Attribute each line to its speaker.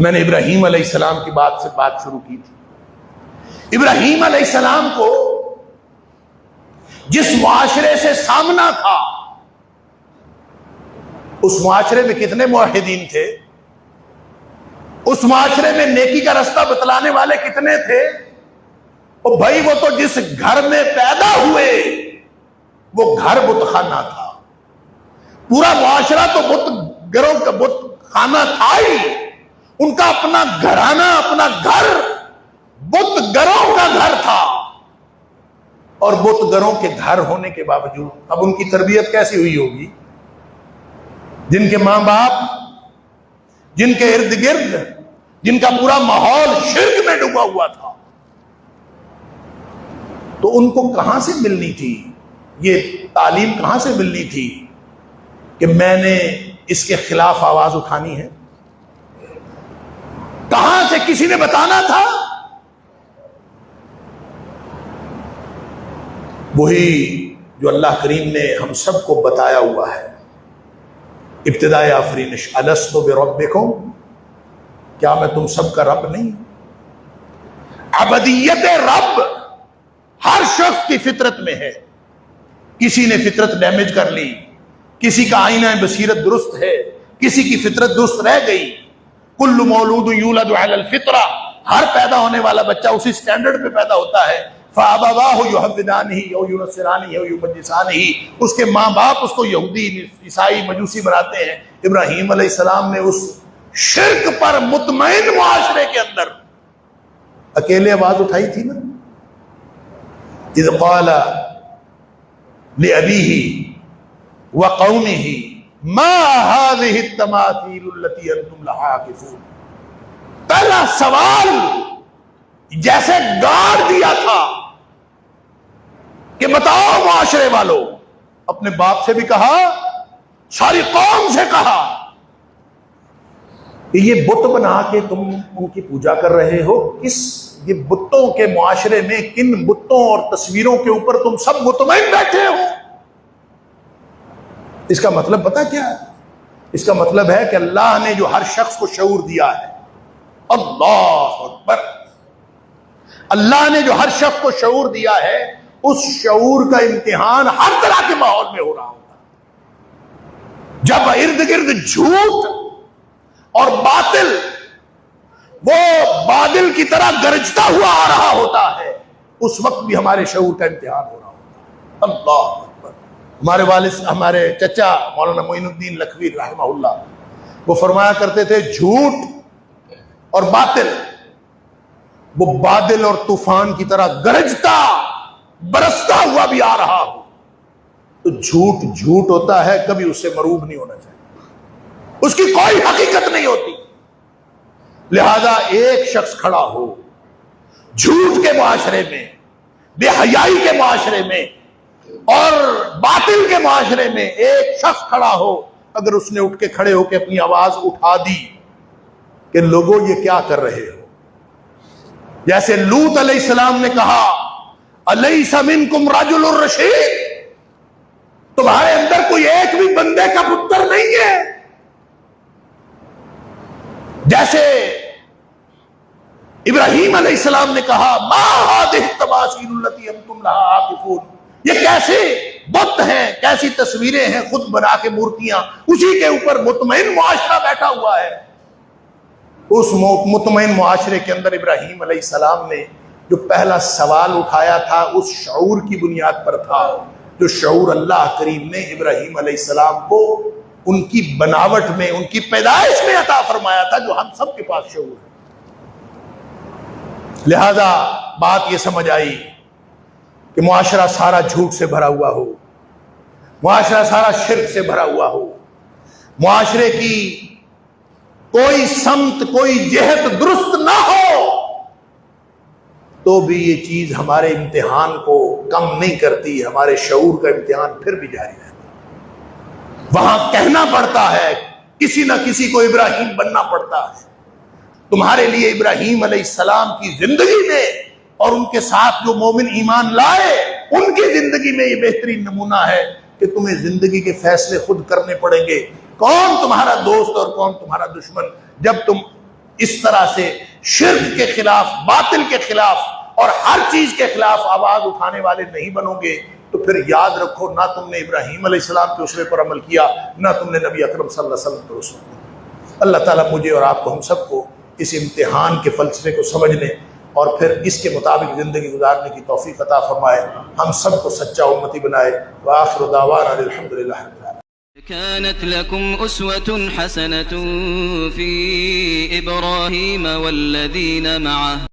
Speaker 1: मैंने इब्राहीम अलैहिस्सलाम की बात से बात शुरू की थी। इब्राहीम अलैहिस्सलाम को जिस मुआशरे से सामना था, उस मुआशरे में कितने मुआहिदीन थे? उस मुआशरे में नेकी का रास्ता बतलाने वाले कितने थे? और भाई वो तो जिस घर में पैदा हुए वो घर बुतखाना था। पूरा मुआशरा तो बुतगरों का बुतखाना था ही। उनका अपना घराना, अपना घर बुतगरों का घर था। और बुतगरों के घर होने के बावजूद अब उनकी तरबियत कैसी हुई होगी? जिनके मां बाप, जिनके इर्द गिर्द, जिनका पूरा माहौल शिर्क में डूबा हुआ था, तो उनको कहां से मिलनी थी ये तालीम? कहां से मिलनी थी कि मैंने इसके खिलाफ आवाज उठानी है? कहां से किसी ने बताना था? वही जो अल्लाह करीम ने हम सबको बताया हुआ है। इब्तिदाए आफरीनिश, अलस्तु बिरब्बिकुम, क्या मैं तुम सबका रब नहीं? अबदियत रब हर शख्स की फितरत में है। किसी ने फितरत डैमेज कर ली, किसी का आईना बसीरत दुरुस्त है, किसी की फितरत दुरुस्त रह गई। कुल्लु मौलूद यूलदु अलल फितरा, हर पैदा होने वाला बच्चा उसी स्टैंडर्ड पे पैदा होता है। फ़अबवाहु युहव्विदानिही औ युनस्सिरानिही औ युमज्जिसानिही, उसके माँ बाप उसको यहूदी, ईसाई, मजूसी बनाते हैं। इब्राहीम अलैहिस्सलाम ने उस शिर्क पर मुतमईन मुआशरे के अंदर अकेले आवाज उठाई थी ना। इज़ क़ाला लिअबीही व क़ौमिही मा हाज़िहि तमासीलु लती अंतुम लहा आकिफून। पहला सवाल जैसे गाड़ दिया था कि बताओ मुआशरे वालों, अपने बाप से भी कहा, सारी कौम से कहा कि ये बुत बना के तुम उनकी पूजा कर रहे हो। किस ये बुतों के मुआशरे में किन बुतों और तस्वीरों के ऊपर तुम सब मुतमईन बैठे हो? इसका मतलब पता क्या है? इसका मतलब है कि अल्लाह ने जो हर शख्स को शऊर दिया है, अल्लाह अकबर, अल्लाह ने जो हर शख्स को शऊर दिया है, उस शऊर का इम्तिहान हर तरह के माहौल में हो रहा होता है। जब इर्द गिर्द झूठ और बातिल वो बादल की तरह गरजता हुआ आ रहा होता है, उस वक्त भी हमारे शऊर का इम्तिहान हो रहा होता है। अल्लाह अकबर। हमारे वालिद, हमारे चचा मौलाना मोइनुद्दीन लखवी रहमहुल्लाह, वो फरमाया करते थे, झूठ और बातिल वो बादल और तूफान की तरह गरजता बरसता हुआ भी आ रहा हो तो झूठ झूठ होता है, कभी उससे मरूब नहीं होना चाहिए, उसकी कोई हकीकत नहीं होती। लिहाजा एक शख्स खड़ा हो झूठ के मुआशरे में, बेहयाई के मुआशरे में और बातिल के मुआशरे में, एक शख्स खड़ा हो, अगर उसने उठ के खड़े होकर अपनी आवाज उठा दी कि लोगों ये क्या कर रहे हो, जैसे लूत अलैहिस्सलाम ने कहा, अलैसा मिनकुम रजुलुर रशीद, तुम्हारे अंदर कोई एक भी बंदे का पुत्र नहीं है। जैसे इब्राहीम अलैहिस्सलाम ने कहा, मा हादिहि तमासीलु लती अंतुम लहा आकिफून, ये कैसे बुत हैं, कैसी तस्वीरें हैं खुद बना के मूर्तियां, उसी के ऊपर मुतमईन मुआशरा बैठा हुआ है। उस मुतमईन मुआशरे के अंदर इब्राहीम अलैहिस्सलाम ने जो पहला सवाल उठाया था, उस शऊर की बुनियाद पर था, जो शऊर अल्लाह करीम ने इब्राहीम अलैहिस्सलाम को उनकी बनावट में, उनकी पैदाइश में अता फरमाया था, जो हम सब के पास शऊर है। लिहाजा बात यह समझ आई कि मुआशरा सारा झूठ से भरा हुआ हो, मुआशरा सारा शिर्क से भरा हुआ हो, मुआशरे की कोई समत, कोई जेहत दुरुस्त ना हो, तो भी ये चीज हमारे इम्तिहान को कम नहीं करती, हमारे शऊर का इम्तिहान फिर भी जारी रहता है। वहां कहना पड़ता है, किसी ना किसी को इब्राहीम बनना पड़ता है। तुम्हारे लिए इब्राहीम अलैहिस्सलाम की जिंदगी में और उनके साथ जो मोमिन ईमान लाए, उनकी जिंदगी में ये बेहतरीन नमूना है कि तुम्हें जिंदगी के फैसले खुद करने पड़ेंगे। कौन तुम्हारा दोस्त और कौन तुम्हारा दुश्मन, जब तुम इस तरह से शिर्क के खिलाफ, बातिल के खिलाफ और हर चीज के खिलाफ आवाज उठाने वाले नहीं बनोगे तो फिर याद रखो, ना तुमने इब्राहीम अलैहिस्सलाम के उसवे पर अमल किया, ना तुमने नबी अकरम सल्लल्लाहु अलैहि वसल्लम पर उसवे किया। अल्लाह ताला मुझे और आपको, हम सबको इस इम्तिहान के फलसफे को समझने और फिर इसके मुताबिक जिंदगी गुजारने की तौफीक अता फरमाए, हम सबको सच्चा उम्मती बनाए। व आखिरु दावाना अल्हम्दुलिल्लाहि रब्बिल आलमीन।
Speaker 2: कानत लकुम उस्वतुन हसनतुन फी इब्राहीम वल्लज़ीना मअह